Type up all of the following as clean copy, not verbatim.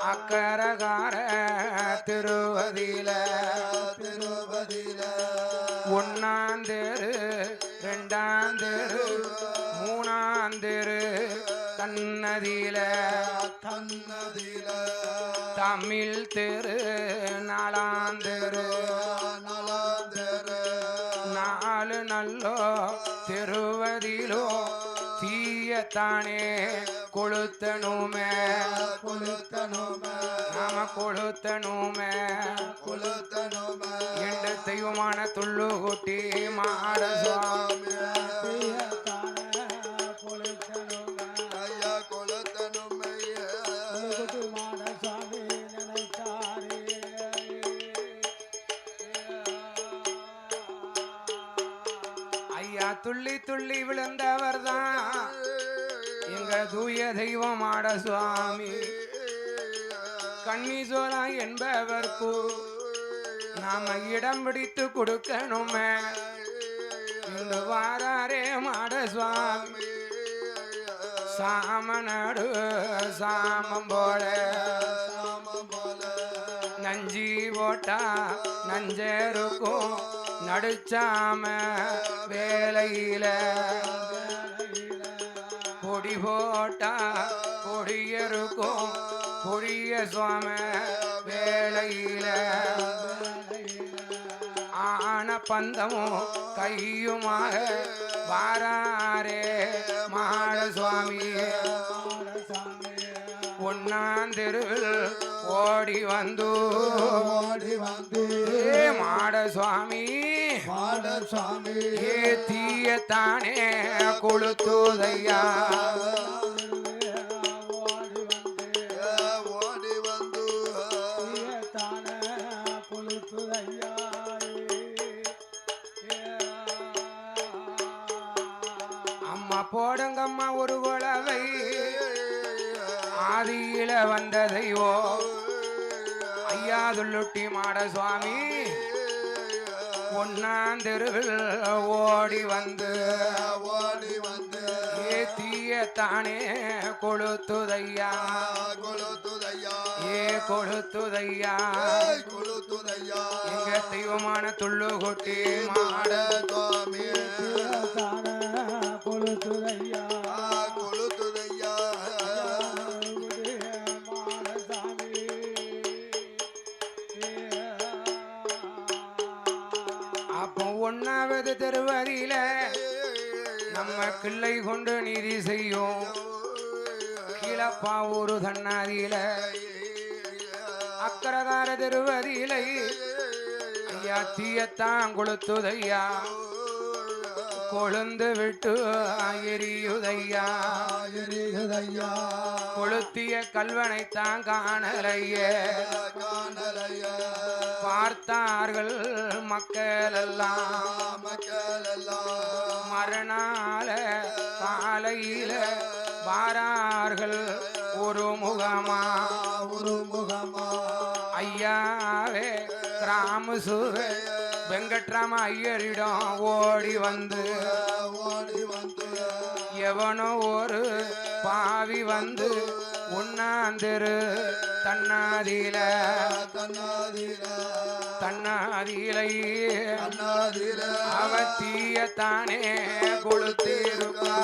அக்கரகார திருவதியில ஒன்னாந்தேரு ரெண்டாந்தேரு மூணாந்தேரு தன்னதியில தமிழ் தெரு நாலாந்தேரு நாலு நல்லோ திருவதியிலோ தீயத்தானே கொளுத்தணுமே நாம கொளுத்தணுமே எண்டு தெய்வமான துள்ளு கூட்டி மாட சுவாமி ஐயா துள்ளி துள்ளி விழுந்தவர் தான் எங்க தூய தெய்வம் மாட சுவாமி கண்ணீசோலா என்பவர்க்கு நாம இடம் பிடித்து கொடுக்கணுமே இன்று வாராரே மாட சுவாமி சாமநாடு சாமம் போல நஞ்சி போட்டா நஞ்சருக்கும் நடுச்சாம வேலையில கொடி போட்டா கொடியருக்கும் கொடிய சுவாம வேலையில ஆன பந்தமும் கையுமாக வாராரே மாட சுவாமியே ஒன்னாந்தெருவில் ஓடி வந்து மாட சுவாமி ஏ தீயத்தானே கொளுத்துதையா அம்மா போடுங்கம்மா ஒரு குழவை ஆதியில வந்த தெய்வம் ஐயா துள்ளுட்டி மாட சுவாமி ஒன்னாந்தெருவில் ஓடி வந்து ஏ தீயத்தானே கொளுத்துதையா ஏ கொளுத்துதையா எங்க தெய்வமான துள்ளு கொட்டி மாட சுவாமி கொளுத்துதையா அப்போ ஒன்னாவது தெருவதியில நம்ம கிள்ளை கொண்டு நீதி செய்யும் கீழப்பாவூரு தன்னாதியில அக்கரகார தெருவதியில ஐயா தீயத்தான் கொளுத்துதையா கொழுந்து விட்டு எரியுதையா கொளுத்திய கல்வனைத்தான் காணலையே பார்த்தார்கள் மக்கள் எல்லாம் மறுநாள காலையில வாரார்கள் ஒரு முகமா ஐயாவே கிராம சூர வெங்கட்ராம ஐயரிடம் ஓடி வந்து எவனோ ஒரு பாவி வந்து உண்ணாந்திரு தன்னாதியில அவ தீயத்தானே கொளுத்திருக்கா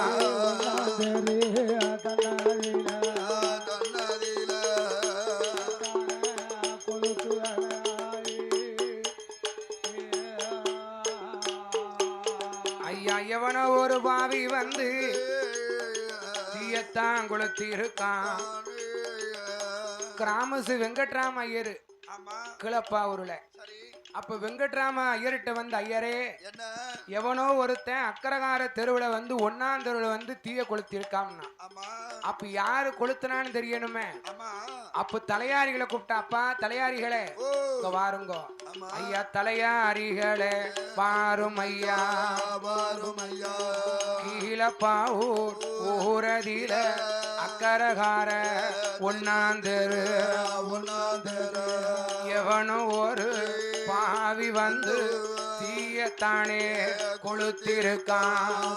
ஐயா எவனோ ஒரு பாவி வந்து தீயத்தான் கொளுத்திருக்கான் கிராமசு வெங்கட்ராம ஐயரு கிளப்பாவூர்ல அப்ப வெங்கட்ராம ஐயர்கிட்ட வந்து ஐயரே எவனோ ஒருத்தன் அக்கரகார தெருவுல வந்து ஒன்னாம் தெருவுல வந்து தீய கொளுத்திருக்கான்னா அப்ப யாரு கொளுத்தினான்னு தெரியணுமே அப்ப தலையாரிகளை கூப்பிட்டா அப்பா தலையாரிகளே வாருங்கோ ஐயா தலையாரிகளே வாரும் ஐயா கீழப்பாவூர் ஊரதில அக்கரகார ஒன்னாந்தெரு எவனோ ஒரு பாவி வந்து தீயத்தானே கொளுத்திருக்கான்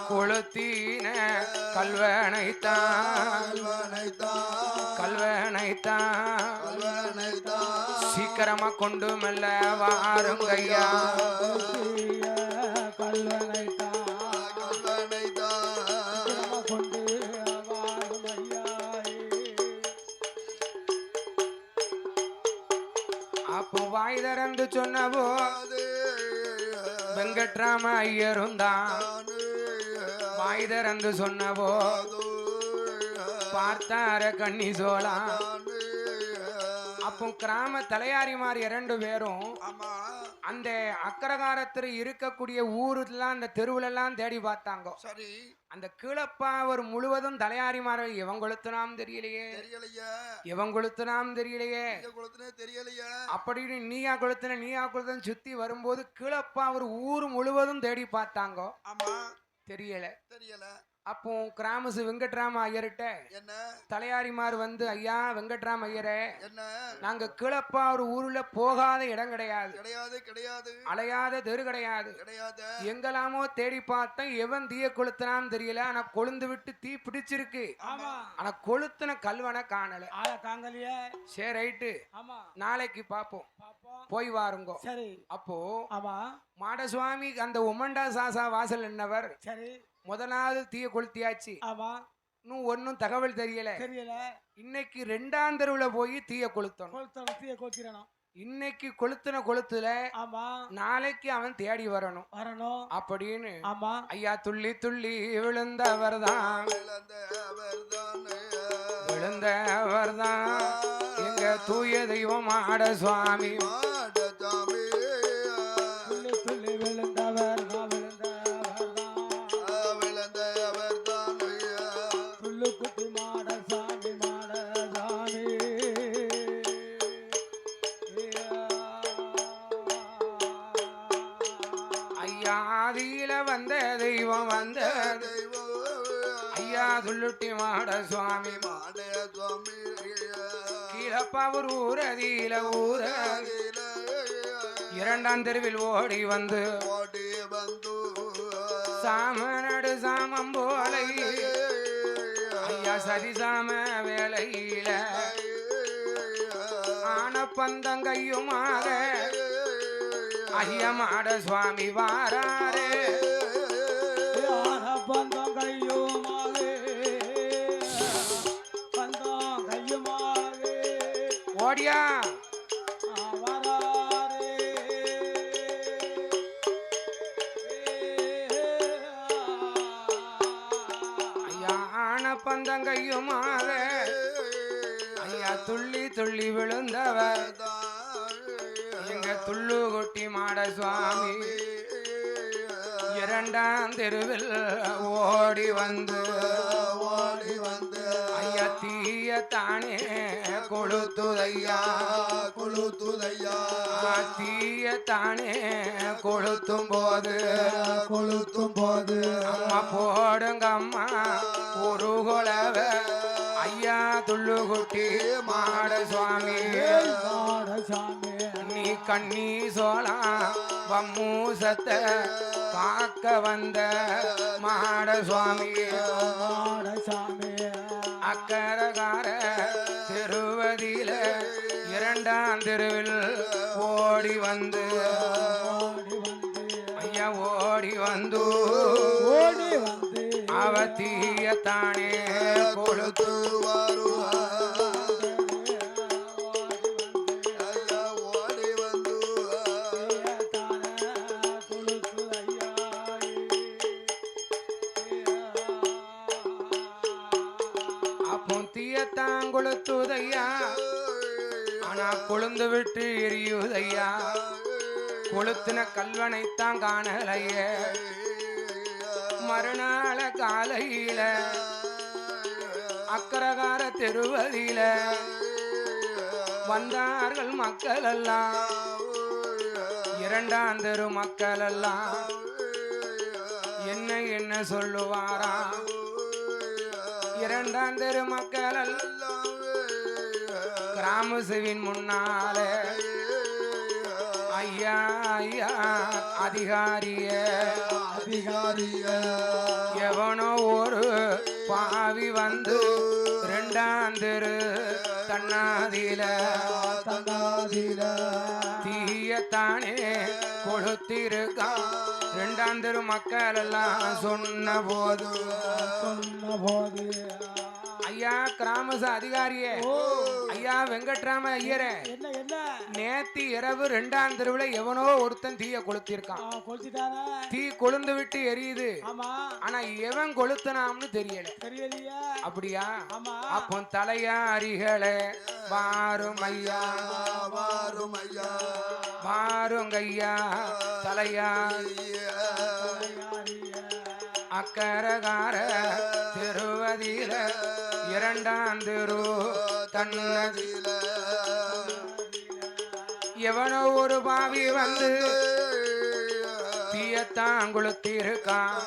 கொளுத்தின கல்வனைத்தான் சீக்கிரமா கொண்டு மெல்ல வாருங்கய்யா. அப்போ வாய் திறந்து சொன்னவோ வெங்கட்ராம ஐயரும் தான். வாய் திறந்து சொன்னவோ பார்த்தார கண்ணி சோழா. அப்போ கிராம தலையாரிமார் 2 பேரும் அந்த அக்கரகாரத்தில் இருக்கக்கூடிய ஊருலாம் அந்த தெருவுலாம் தேடி பார்த்தாங்க. சரி. அந்த கீழப்பாவர் முழுவதும் தலையாரிமார்கள் இவன் கொளுத்துனாம் தெரியலையே, இவன் கொளுத்துனாம் தெரியலையே, அப்படின்னு நீயா கொளுத்துன சுத்தி வரும்போது கீழப்பாவர் ஊர் முழுவதும் தேடி பார்த்தாங்க. தெரியல. அப்போ கிராமசு வெங்கட்ராம ஐயர்கிட்ட தலையாரிமார் வந்து, ஐயா வெங்கட்ராம ஐயரே, நாங்க கீழப்பா ஒரு ஊர்ல போகாத இடம் கிடையாது, அலையாத தெரு கிடையாது, எங்கெல்லாமோ தேடி பார்த்தேன், எவன் தீய கொளுத்தினான்னு தெரியல. ஆனா கொழுந்து விட்டு தீ பிடிச்சிருக்கு, ஆனா கொளுத்தின கல்வனை காணல. சரி ரைட்டு, நாளைக்கு பாப்போம், போய் வாருங்கோ. அப்போ மாடசுவாமி அந்த உமண்டா சாசா வாசல் என்னவர் முதலாவது தீய கொளுத்தியாச்சு. இன்னும் ஒன்னும் தகவல் தெரியல. இன்னைக்கு 2ஆம் தெருவுல போய் தீய கொளுத்தணும். இன்னைக்கு கொளுத்துன கொளுத்துல நாளைக்கு அவன் தேடி வரணும் அப்படின்னு ஐயா துள்ளி துள்ளி விழுந்தவர்தான் எங்க தூய தெய்வம் மாட சுவாமி. வந்த தெய்வம் ஐயா துள்ளுட்டி மாட சுவாமி. கீழப்பாவூர் ஊரதியில ஊர 2ஆம் தெருவில் ஓடி வந்து சாமனடு சாமம் போலை ஐயா சரிசாம வேலையில ஆனப்பந்தங்கையுமாக ஐயா மாட சுவாமி வாராரே. ஓடியா ஐயா ஆனப்பந்தங்கையுமாக ஐயா துள்ளி துள்ளி விழுந்தவர் எங்க துள்ளு கொட்டி மாட சுவாமி. 2ஆம் தெருவில் ஓடி வந்து ஐயா தீய தானே கொளுத்துதையா தீய தானே கொளுத்தும் போது அம்மா போடுங்க அம்மா ஒரு கொலவ ஐயா துள்ளு குட்டி மாட சுவாமி. நீ கண்ணி சோளா வம்மூசத்தை காக்க வந்த மாட சுவாமி. அக்கரகார திருவதியில 2ஆம் தெருவில் ஓடி வந்து ஐயா ஓடி வந்து அவ தீயத்தானே கொளுத்து கொளுத்துதையா. ஆனா கொழுந்து விட்டு எரியுதையா, கொளுத்தின கல்வனைத்தான் காணலையே. மறுநாள காலையில அக்கரகார தெருவதியில வந்தார்கள் மக்கள் எல்லாம், 2ஆம் தெரு மக்கள் எல்லாம் என்ன சொல்லுவாரா. 2ஆம் தெரு மக்கள் கிராமசுவின் முன்னாலே ஐயா ஐயா அதிகாரிய எவனோ ஒரு பாவி வந்து 2ஆம் தெரு தன்னாதில தீயத்தானே கொளுத்திருக்கான் இரண்டாம் தெரு மக்கள் எல்லாம் சொன்ன போது ஐயா கிராம அதிகாரியே ஐயா வெங்கட்ராம ஐயரே நேத்து இரவு இரண்டாம் தெருவுல எவனோ ஒருத்தன் தீய கொளுத்திருக்கான் தீ கொழுந்து விட்டு எரியுது ஆனா எவன் கொளுத்தனாம்னு தெரியல அப்படியா அப்போ தலையாரிகளே வாரும் ஐயா வாருங்கய்யா தலையாரி அக்கரகார திருவதில இரண்டாம் தெரு தன்னதில எவனோ ஒரு பாவி வந்து தீயத்தான் கொளுத்திருக்கான்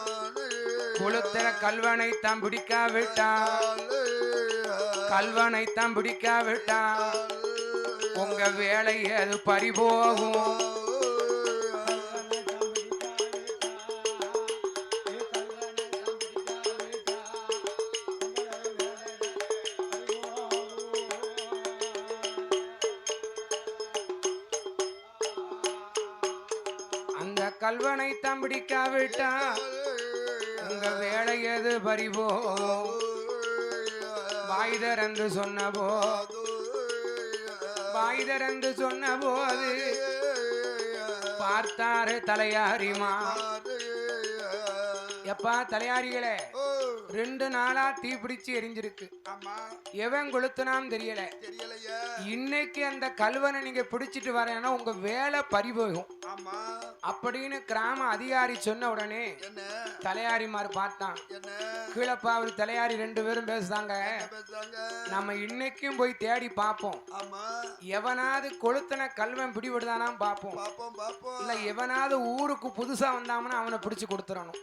கொளுத்திர கல்வனைத்தான் பிடிக்காவிட்டான் கல்வனைத்தான் பிடிக்காவிட்டான் உங்க வேலை அது பறிபோகும் கல்வனை தம்பிடிக்காவிட்டா உங்க வேலை எது பறிபோ வாய்தரந்து சொன்ன போது பார்த்தாரு தலையாரிமா எப்பா தலையாரிகளே 2 நாளா தீ பிடிச்சு எரிஞ்சிருக்கு எவன் கொளுத்துனான்னு தெரியல இன்னைக்கு அந்த கல்வனை நீங்க பிடிச்சிட்டு வரேன்னா உங்க வேலை பறிபோகும் அப்படின்னு கிராம அதிகாரி சொன்ன உடனே தலையாரிமார் பார்த்தான் கீழப்பா அவர் தலையாரி 2 பேரும் பேசுறாங்க நம்ம இன்னைக்கும் போய் தேடி பார்ப்போம் எவனாவது கொளுத்தன கல்வன் பிடிபடுதானா பார்ப்போம் இல்ல எவனாவது ஊருக்கு புதுசா வந்தாமனா அவனை பிடிச்சு கொடுத்துடணும்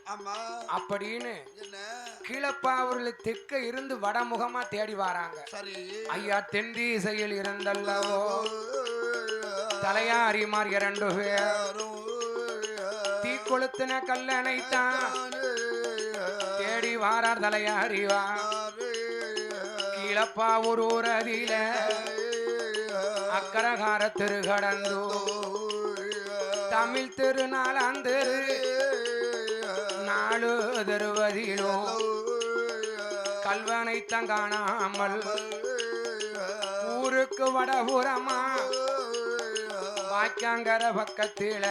அப்படின்னு கீழப்பா அவர்கள் தெற்க இருந்து வடமுகமா தேடி வராங்க ஐயா தென் திசையில் இருந்தல்லவோ தலையாரிமார் 2 பேரும் தீ கொளுத்தின கல்லணைத்தான் தேடி வாரார் தலையாரிவா கீழப்பா ஒரு ஊரதில அக்கரகார தெரு கடந்து தமிழ் திருநாளாம் தெரு 4 தெருவதிலும் கல்வனைத்தான் காணாமல் ஊருக்கு வடபுறமா வாய்க்காங்கர பக்கத்தில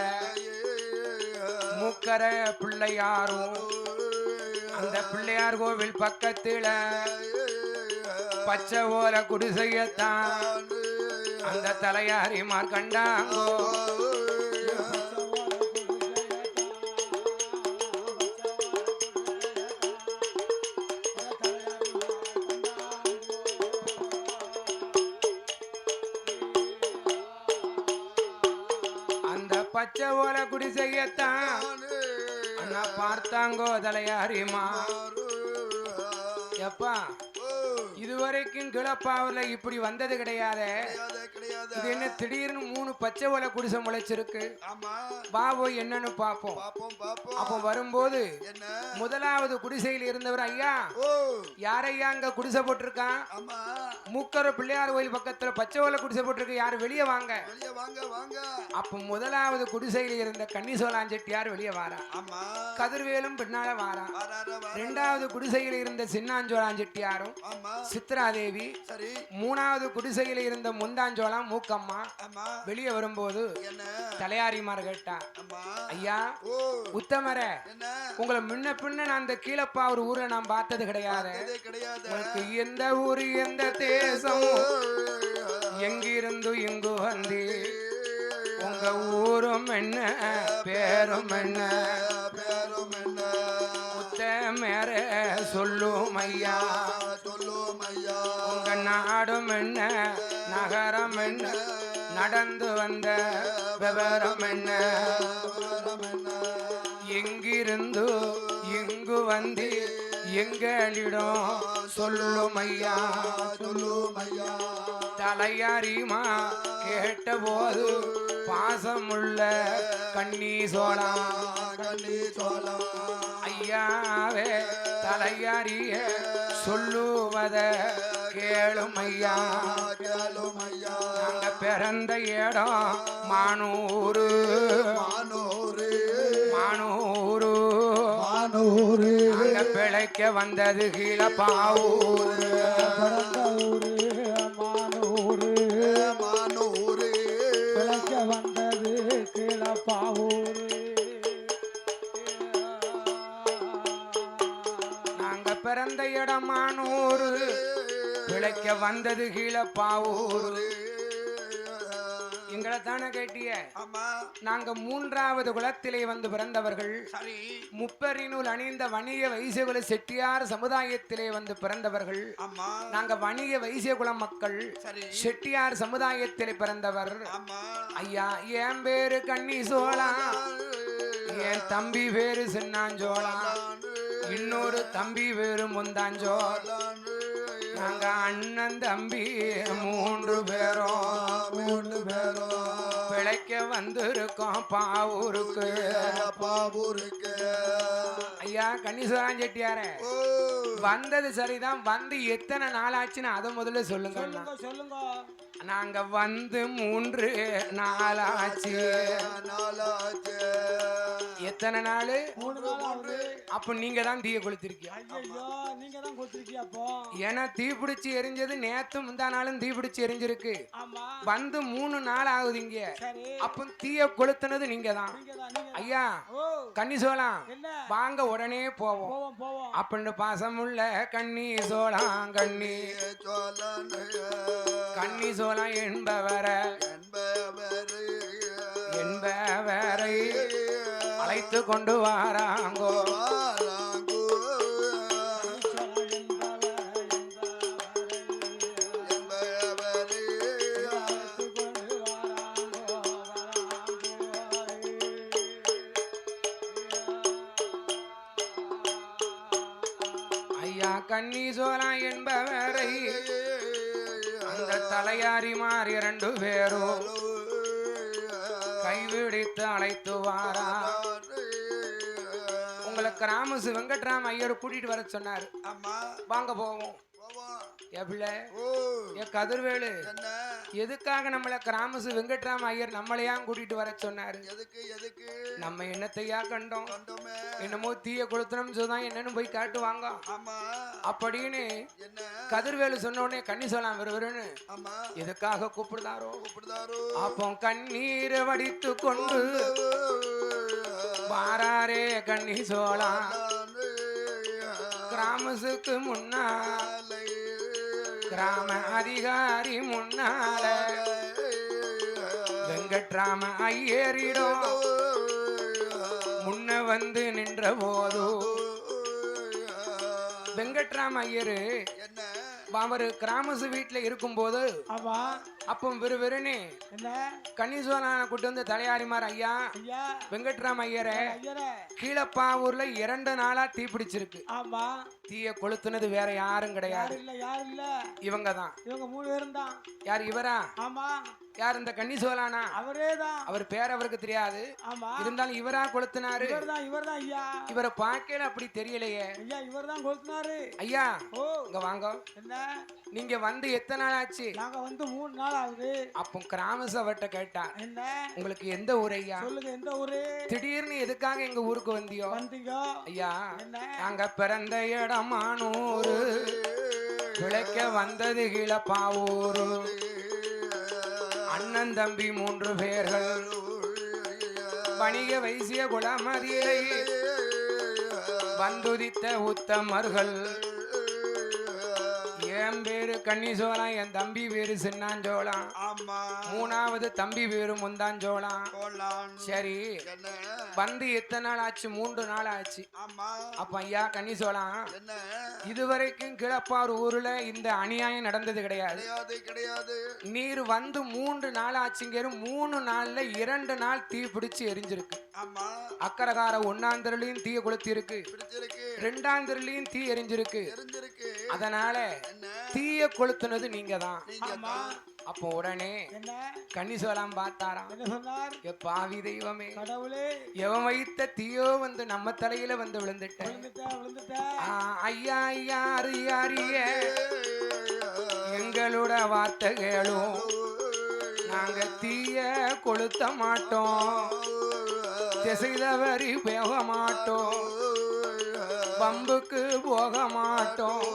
முக்கர பிள்ளையாரும் அந்த பிள்ளையார் கோவில் பக்கத்தில பச்சை ஓல குடிசையத்தான் அந்த தலையாரிமார் கண்டாங்கோ பச்சை ஓல குடிசையத்தான் அண்ணா பார்த்தாங்கோ தலையாரிமா எப்பா இதுவரைக்கும் கிளப்பாவில இப்படி வந்தது கிடையாது இது என்ன திடீர்னு 3 பச்சை ஓலை குடிசை முளைச்சிருக்கு பாபோ என்னன்னு பாப்போம் அப்போ வரும்போது முதலாவது குடிசையில் இருந்தவர் ஐயா யாரையா அங்க குடிசை போட்டிருக்கான் மூக்கர பிள்ளையார் கோயில் பக்கத்துல பச்சை ஓலை குடிசை போட்டிருக்கு யாரு வெளியே வாங்க அப்ப முதலாவது குடிசையில் இருந்த கன்னிசோலான் செட்டியார் வெளியே வாரா கதிர்வேலும் பின்னால வாரா 2வது குடிசையில் இருந்த சின்னாஞ்சோளான் செட்டியாரும் சித்ராதேவி 3வது குடிசையில் இருந்த முந்தாஞ்சோளம் மூக்கம்மா வெளியே வரும்போது தலையாரிமார் கேட்டா ஐயா உத்தமர உங்களை முன்ன பின்ன நான் அந்த கீழப்பா ஒரு ஊரை நான் பார்த்தது கிடையாது உங்களுக்கு எந்த ஊரு எந்த தேசம் எங்கிருந்து இங்கு வந்து உங்க ஊரும் என்ன பேரும் என்ன உத்தமர சொல்லும் ஐயா உங்க நாடும் என்ன நகரம் என்ன நடந்து வந்த விவரம் என்ன எங்கிருந்து இங்கு வந்து எங்களிடம் சொல்லும் ஐயா தலையாரிமா கேட்ட போது பாசமுள்ள கண்ணீசோளா ஐயாவே தலையாரிய சொல்லுவத கேளும் ஐயா பிறந்த இடம் மானூரு மானூரு மானூரு மானூரு அங்க பிழைக்க வந்தது கீழே பாவூரு பிறந்த ஊரு மானூரு மானூரு பிழைக்க வந்தது கீழப்பாவூரு நாங்க பிறந்த இடம் மானூரு பிழைக்க வந்தது கீழே பாவூரு எங்களை தானே கேட்டிய நாங்க மூன்றாவது குலத்திலே வந்து பிறந்தவர்கள் முப்பரிநூல் அணிந்த வணிக வைசியகுல செட்டியார் சமுதாயத்திலே வந்து பிறந்தவர்கள் நாங்க வணிக வைசியகுல மக்கள் செட்டியார் சமுதாயத்திலே பிறந்தவர் ஐயா என் பேரு கண்ணி சோழா என் தம்பி பேரு சின்னாஞ்சோளா இன்னொரு தம்பி பேரு முந்தாஞ்சோள் நாங்க அண்ணன் தம்பி மூன்று பேரும் பிழைக்க வந்திருக்கோம் பாவூருக்கு ஐயா கண்ணீஸ்வரன் செட்டியார வந்தது சரிதான் வந்து எத்தனை நாள் ஆச்சுன்னு அதை முதல்ல சொல்லுங்க சொல்லுங்க நாங்க வந்து 3 நாளாச்சு எத்தனை நாள் அப்ப நீங்க தான் தீய கொளுத்திருக்கீங்க ஏன்னா தீப்பிடிச்சு எரிஞ்சது நேத்து முந்தா நாளும் தீப்பிடிச்சு எரிஞ்சிருக்கு வந்து 3 நாள் ஆகுது இங்க அப்ப தீய கொளுத்துனது நீங்க தான் ஐயா கண்ணி சோளம் வாங்க உடனே போவோம் அப்படின்னு பாசமுள்ள கண்ணி சோளம் கண்ணி கண்ணி சோளம் என்பவரை அழைத்து கொண்டு வாராங்கோ ஐயா கண்ணி சோழம் என்பவரை அந்த தலையாரிமார் 2 பேரும் கைவிடித்து அழைத்து வாரா உங்களை கிராமசு வெங்கட்ராம ஐயர் கூட்டிட்டு வர சொன்னாரு வாங்க போவோம் கதிர்வேலு எதுக்காக நம்மள கிராமசு வெங்கட்ராம ஐயர் நம்மளையா கூட்டிட்டு வர சொன்னாரு நம்ம என்னத்தையா கண்டோம் என்னமோ தீய கொளுத்தணும்னு சொன்னா என்னன்னு போய் காட்டுவாங்க அப்படின்னு கதிர்வேலு சொன்ன உடனே கண்ணி சொல்லலாம் வருவருன்னு எதுக்காக கூப்பிடுதாரோ அப்போ கண்ணீரை வடித்து கொண்டு வாராரே கண்ணி சோழம் கிராமசுக்கு முன்னால கிராம அதிகாரி முன்னால வெங்கட்ராம ஐயரிடம் முன்ன வந்து நின்ற போது வெங்கட்ராம ஐயரு அவரு கிராமசு வீட்டுல இருக்கும் போது அப்போ வெறுவெருன்னு கண்ணீஸ்வரனை கூட்டு வந்து தலையாரிமார் ஐயா வெங்கட்ராம ஐயரை கீழப்பாவூர்ல 2 நாளா தீ பிடிச்சிருக்கு தீய கொளுத்துனது வேற யாரும் கிடையாது இவங்க தான் இவங்க 3 பேரும் தான் யார் இவரா யார் இந்த கண்ணீஸ்வரனா அவரேதான் அவர் பேர் அவருக்கு தெரியாது இருந்தாலும் இவரா கொளுத்தினாரு இவர்தான் ஐயா இவரை பார்க்கல அப்படி தெரியலையே ஐயா இவர்தான் கொளுத்தினாரு ஐயா இங்க வாங்க என்ன நீங்க வந்து எத்தனை நாள் ஆச்சு நாங்க வந்து 3 நாள் ஆகுது அப்போ கிராம சபைட்ட கேட்டா என்ன உங்களுக்கு எந்த ஊர் ஐயா சொல்லுங்க எந்த ஊரு திடீர்னு எதுக்காக எங்க ஊருக்கு வந்தீங்க ஐயா நாங்க பிறந்த இடம் மானூரு பிழைக்க வந்தது கீழப்பாவூரு அண்ணன் தம்பி 3 பேர்கள் வணிக வைசிய குலமதியை வந்துதித்த உத்தமர்கள் என் பேரு கண்ணீசோளம் என் தம்பி பேரு சின்னாஞ்சோளம் 3வது தம்பி பேரு முந்தாஞ்சோளம் சரி வந்து எத்தனை நாள் ஆச்சு 3 நாள் ஆச்சு அப்ப ஐயா கண்ணீசோளம் இதுவரைக்கும் கிளப்பார் ஊர்ல இந்த அநியாயம் நடந்தது கிடையாது நீர் வந்து 3 நாள் ஆச்சுங்க 3 நாள்ல 2 நாள் தீ பிடிச்சு எரிஞ்சிருக்கு அக்கரகார 1ஆம் தெருலையும் தீய கொளுத்தி இருக்கு 2ஆம் தெருலையும் தீ எரிஞ்சிருக்கு அதனால தீய கொளுத்துனது நீங்க தான் அப்போ உடனே கண்ணீஸ்வரம் பார்த்தாராம் பாவி தெய்வமே எவன் வைத்த தீயோ வந்து நம்ம தலையில வந்து விழுந்துட்டேன் ஐயா ஐயா அறிய எங்களோட வார்த்தைகளும் நாங்க தீய கொளுத்த மாட்டோம், திசை தவறி போக மாட்டோம், பம்புக்கு போக மாட்டோம்,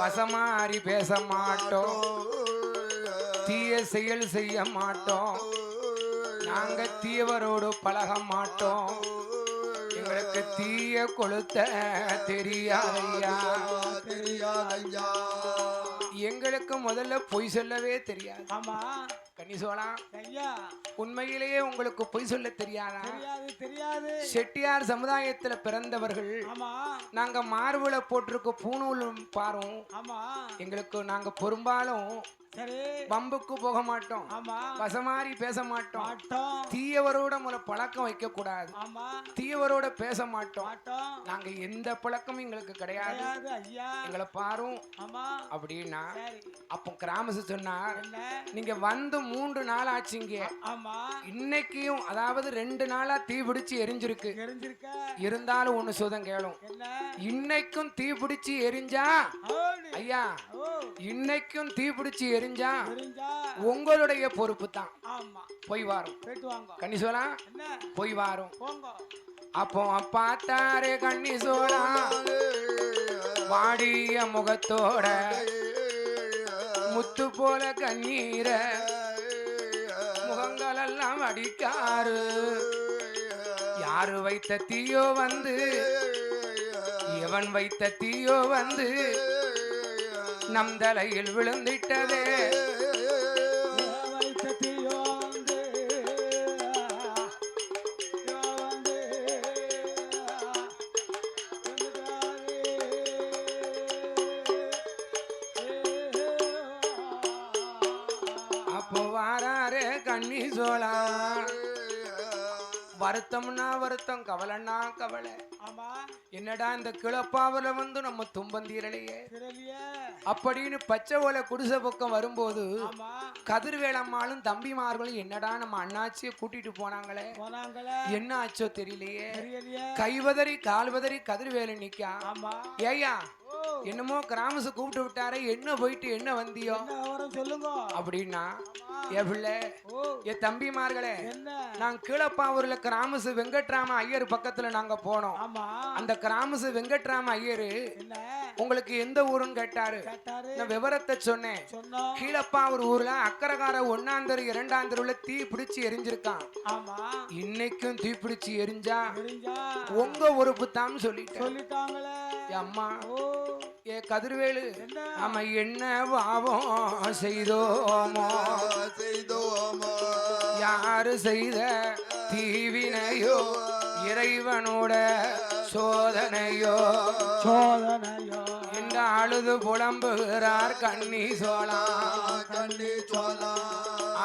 வசமாறி பேச மாட்டோம், தீய செயல் செய்ய மாட்டோம், நாங்க தீயவரோடு பழக மாட்டோம், எங்களுக்கு தீய கொளுத்த தெரியாதையா. எங்களுக்கு முதல்ல பொய் சொல்லவே தெரியாது. ஆமா கன்னிசோளா, ஐயா உண்மையிலேயே உங்களுக்கு பொய் சொல்ல தெரியாதா? தெரியாது தெரியாது. செட்டியார் சமுதாயத்துல பிறந்தவர்கள் ஆமா நாங்க மார்புல போட்டிருக்க பூணூலும் பாரும், ஆமா எங்களுக்கு நாங்க பெரும்பாலும் சரி பம்புக்கு போக மாட்டோம், ஆமா வசமாரி பேச மாட்டோம், மாட்டோம் தீயவரோட முறை பழக்கம் வைக்க கூடாது, ஆமா தீயவரோட பேச மாட்டோம், மாட்டோம் நாங்க எந்த பழக்கமும் எங்களுக்கு கிடையாது, கிடையாது ஐயா. எங்களை பாரும் ஆமா அப்படின்னா. சரி அப்போ கிராமசு சொன்னார், என்ன நீங்க வந்து 3 நாள் ஆச்சுங்க, ஆமா இன்னைக்கும் அதாவது 2 நாளா தீ பிடிச்சு எரிஞ்சிருக்கு, தெரிஞ்சிருக்க இருந்தாலும் ஒண்ணு சுதம் கேளும், என்ன இன்னைக்கும் தீ பிடிச்சு எரிஞ்சா ஓடி ஐயா, ஓ இன்னைக்கும் தீ பிடிச்சு எரிஞ்சா தெரிஞ்சா உங்களுடைய பொறுப்பு தான். ஆமா போய் வாரும் போயிட்டு வாங்க. கன்னிசோலா, என்ன போய் வாரும். போங்க அப்போ பார்த்தாரே கன்னிசோலா வாடிய முகத்தோட முத்து போல கண்ணீர முகங்களெல்லாம் அடிக்காரு, யாரு வைத்த தீயோ வந்து எவன் வைத்த தீயோ வந்து நம் தலையில் விழுந்திட்டதே. வைத்தீயோ வந்து வந்து அப்போ வாராரே கன்னிசோலா, வருத்தம்னா வருத்தம், கவலைன்னா கவலை, ஆமா என்னடா இந்த கிளப்பாவில வந்து நம்ம தும்பந்தீரலையே தெரியலையே. அப்படின்னு பச்சை ஓலை குடிசை பக்கம் வரும்போது ஆமா கதிர்வேலம்மாளும் தம்பிமார்களும் என்னடா நம்ம அண்ணாச்சியை கூட்டிட்டு போனாங்களே, போனாங்களே என்ன ஆச்சோ தெரியலையே, தெரியலையே. கைவதறி கால்வதறி கதிர்வேலை நிக்கா. ஆமா ஏய்யா, ஓ என்னமோ கிராமசு கூப்பிட்டு விட்டாரே, என்ன போயிட்டு என்ன வந்தியோ என்ன விவரம் சொல்லுங்க. அப்படின்னா, ஆமா ஏ பிள்ளை, ஓ ஏ தம்பிமார்களே, என்ன நாங்க கீழப்பாவூர்ல கிராமசு வெங்கட்ராம ஐயர் பக்கத்துல நாங்க போனோம். ஆமா அந்த கிராமசு வெங்கட்ராம ஐயரு என்ன உங்களுக்கு எந்த ஊருன்னு கேட்டாரு. கேட்டாரு நான் விவரத்தை சொன்னேன். சொன்னோம். கீழப்பாவூர் ஊர்ல அக்கரகார 1ஆம் தெரு 2ஆம் தெருவுல தீ பிடிச்சு எரிஞ்சிருக்கான். ஆமா இன்னைக்கும் தீ பிடிச்சு எரிஞ்சா தெரிஞ்சா உங்க உறுப்பு தான் சொல்லிட்டேன். சொல்லிட்டாங்களே. அம்மா, ஓ ஏ கதிர்வேலு, என்ன நாம என்ன பாவம் செய்தோமோ, யாரு செய்த தீவினையோ, இறைவனோட சோதனையோ சோதனையோ என்று அழுது புலம்புகிறார் கன்னிசோலா.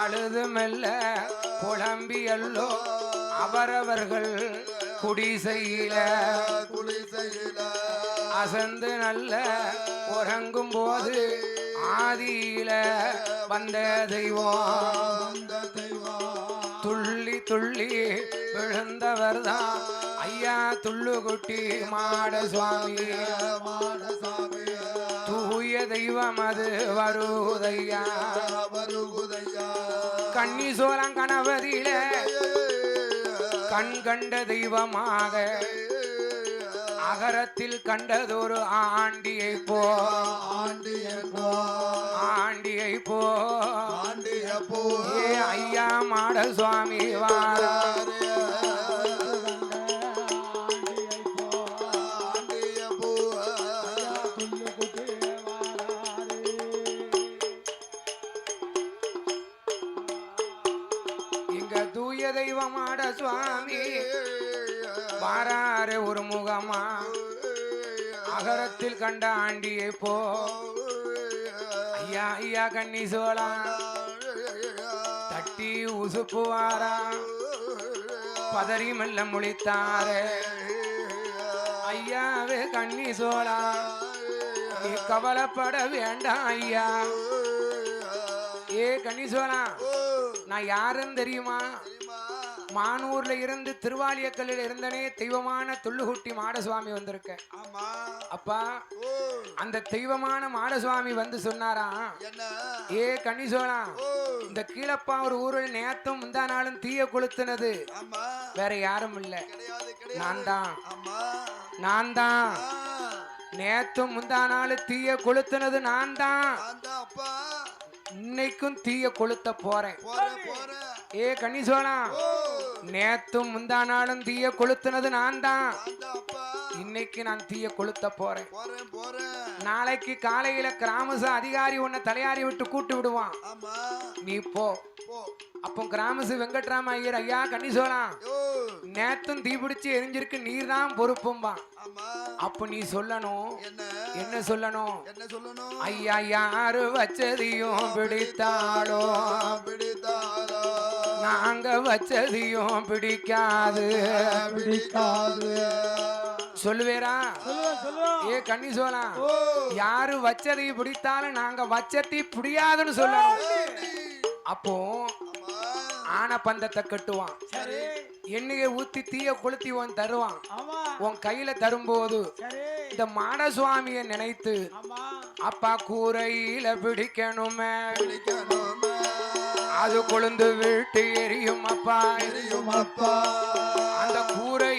அழுது மெல்ல புலம்பியல்லோ அவரவர்கள் குடிசையில அசந்து நல்ல உறங்கும் போது ஆதியில வந்த தெய்வம் துள்ளி துள்ளி விழுந்தவர் தான் ஐயா துள்ளுகுட்டி மாட சுவாமி. தூய தெய்வம் அது வருகுதையா. கன்னிசோலம் கணவதியில கண் கண்ட தெய்வமாக அகரத்தில் கண்டதொரு ஆண்டியை போ ஆண்டியை போ ஏ ஐயா மாட சுவாமி வாராரு. இங்க தூய தெய்வமாட சுவாமி வாராரு ஒரு முகமா அகரத்தில் கண்ட ஆண்டியை போ ஐயா ஐயா கன்னிசோலா தட்டி உசுப்பு வாரா பதறி மெல்ல முழித்தாரே. ஐயாவே கன்னிசோலா, நீ கவலைப்பட வேண்டாம் ஐயா. ஏ கன்னிசோலா, நான் யாருன்னு தெரியுமா? மானூர்ல இருந்து திருவாலியக்கல்லில் இருந்தனே தெய்வமான துள்ளுகுட்டி மாடசுவாமி வந்திருக்கேன். அப்பா, அந்த தெய்வமான மாடசுவாமி வந்து சொன்னாராம், என்ன ஏ கன்னிசோழா, ஓ இந்த கீழப்பா ஒரு ஊரில் நேத்தும் முந்தா நாளும் தீய கொளுத்துனது ஆமா வேற யாரும் இல்ல, கிடையாது கிடையாது நான் தான். ஆமா நான் தான். ஆ, நேத்தும் முந்தா நாள் தீய கொளுத்துனது நான் தான். நான் தான் அப்பா இன்னைக்கும் தீய கொளுத்த போறேன். போறேன் போறேன் ஏ கன்னிசோழா, ஓ நேத்தும் முந்தா நாளும் தீய கொளுத்துனது நான் தான். நான் தான் அப்பா இன்னைக்கு நான் தீய கொளுத்த போறேன். போறேன் போறேன் நாளைக்கு காலையில கிராமச அதிகாரி உன்னை தலையாரி விட்டு கூட்டு விடுவான். ஆமா நீ போ. போ அப்போ கிராமசு வெங்கட்ராம ஐயர், ஐயா கன்னிசோழா, ஓ நேத்தும் தீ பிடிச்சு எரிஞ்சிருக்கு, நீர் தான் பொறுப்பும்பா. ஆமா அப்ப நீ சொல்லணும், என்ன என்ன சொல்லணும்? என்ன சொல்லணும் ஐயா யாரு வச்சதையும் பிடித்தாளோ, பிடித்தாரோ நாங்க வச்சதையும் பிடிக்காது. பிடிக்காது சொல்லுவேரா? சொல்லுவோம் ஏ கன்னிசோழா, ஓ யாரு வச்சதையும் பிடித்தாலும் நாங்க வச்சதை பிடியாதுன்னு சொல்லணும். அப்போ ஆமா ஆன பந்தத்தை கட்டுவான், சரி எண்ணெயை ஊத்தி தீய கொளுத்திவன் தருவான். ஆமா உன் கையில தரும்போது சரி இந்த மாடசுவாமியை நினைத்து, ஆமா அப்பா கூரையில பிடிக்கணுமே, பிடிக்கணுமே அது கொழுந்து விட்டு எரியும் அப்பா. தெரியும் அப்பா அந்த கூரை